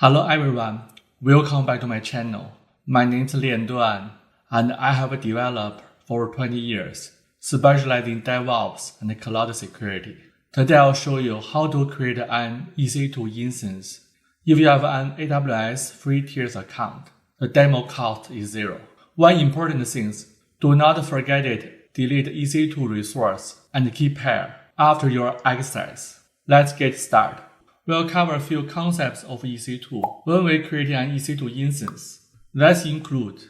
Hello everyone, welcome back to my channel. My name is Lian Duan, and I have developed for 20 years, specializing in DevOps and cloud security. Today I'll show you how to create an EC2 instance. If you have an AWS free tiers account, the demo cost is 0. One important thing is, do not forget it, delete EC2 resource and key pair after your access. Let's get started. We'll cover a few concepts of EC2 when we create an EC2 instance. Let's include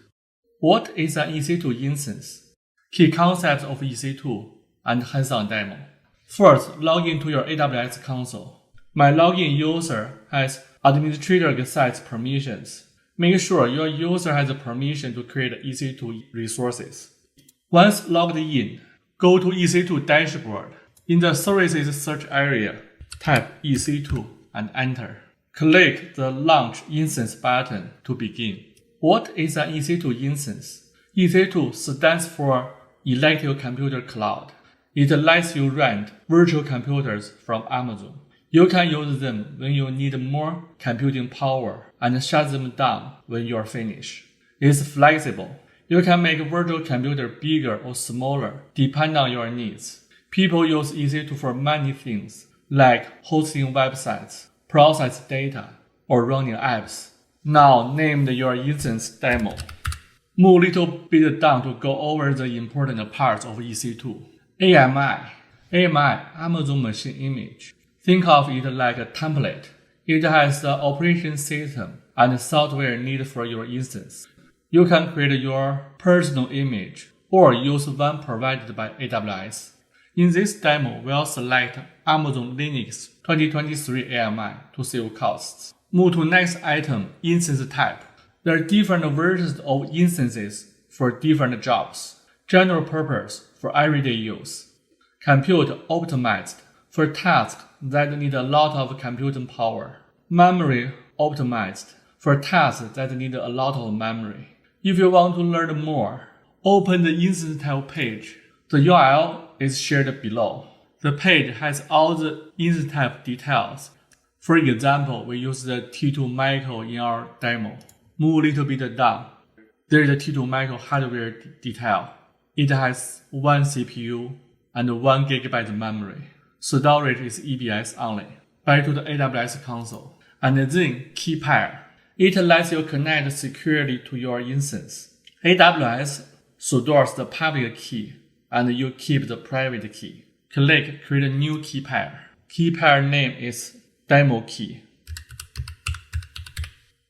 what is an EC2 instance, key concepts of EC2, and hands-on demo. First, log into your AWS console. My login user has administrator access permissions. Make sure your user has a permission to create EC2 resources. Once logged in, go to EC2 dashboard. In the services search area, type EC2 and enter. Click the Launch Instance button to begin. What is an EC2 instance? EC2 stands for Elective Computer Cloud. It lets you rent virtual computers from Amazon. You can use them when you need more computing power and shut them down when you're finished. It's flexible. You can make a virtual computer bigger or smaller depending on your needs. People use EC2 for many things, like hosting websites, process data, or running apps. Now name your instance demo. Move a little bit down to go over the important parts of EC2. AMI, Amazon Machine Image. Think of it like a template. It has the operation system and software needed for your instance. You can create your personal image or use one provided by AWS. In this demo, we'll select Amazon Linux 2023 AMI to save costs. Move to next item, instance type. There are different versions of instances for different jobs. General purpose for everyday use. Compute optimized for tasks that need a lot of computing power. Memory optimized for tasks that need a lot of memory. If you want to learn more, open the instance type page. The URL is shared below. The page has all the instance type details. For example, we use the T2 micro in our demo. Move a little bit down. There is a T2 micro hardware detail. It has one CPU and 1 GB memory. Storage is EBS only. Back to the AWS console. And then key pair. It lets you connect securely to your instance. AWS stores the public key, and you keep the private key. Click Create a new key pair. Key pair name is Demo Key.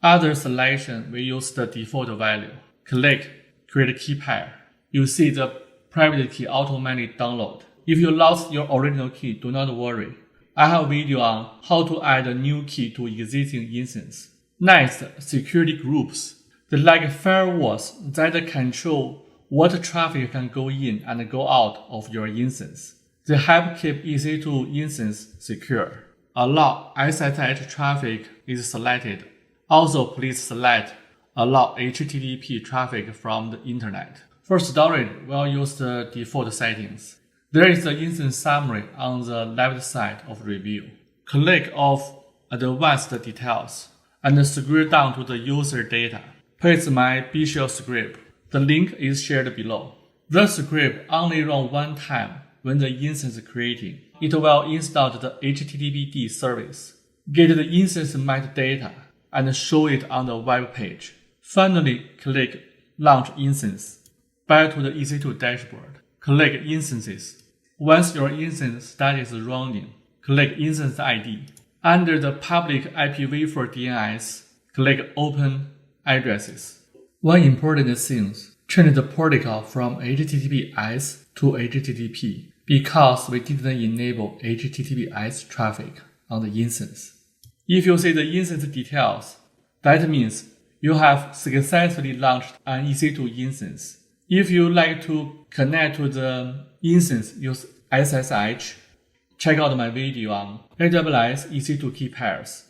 Other selection, we use the default value. Click Create Key Pair. You see the private key automatically download. If you lost your original key, do not worry. I have a video on how to add a new key to existing instance. Next, security groups. They're like firewalls that control what traffic can go in and go out of your instance. They help keep EC2 instance secure. Allow SSH traffic is selected. Also, please select Allow HTTP traffic from the internet. For storage, we'll use the default settings. There is the instance summary on the left side of review. Click off Advanced Details and scroll down to the user data. Paste my B shell script. The link is shared below. The script only runs one time when the instance is creating. It will install the HTTPD service, get the instance metadata, and show it on the web page. Finally, click Launch Instance. Back to the EC2 dashboard. Click Instances. Once your instance starts running, click Instance ID. Under the public IPv4 DNS, click Open Addresses. One important thing, change the protocol from HTTPS to HTTP because we didn't enable HTTPS traffic on the instance. If you see the instance details, that means you have successfully launched an EC2 instance. If you like to connect to the instance, use SSH. Check out my video on AWS EC2 Key Pairs.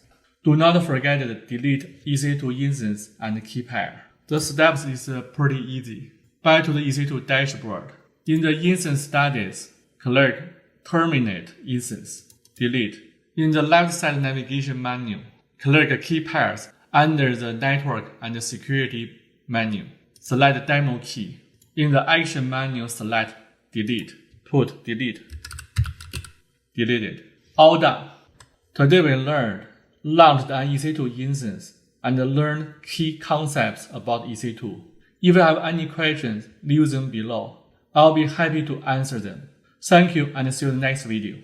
Do not forget to delete EC2 instance and key pair. The steps is pretty easy. Back to the EC2 dashboard. In the instance status, click Terminate Instance. Delete. In the left side navigation menu, Click Key Pairs under the Network and Security menu. Select Demo Key. In the Action menu, select Delete. Put Delete. Deleted. All done. Today we launched an EC2 instance, and learned key concepts about EC2. If you have any questions, leave them below. I'll be happy to answer them. Thank you, and see you in the next video.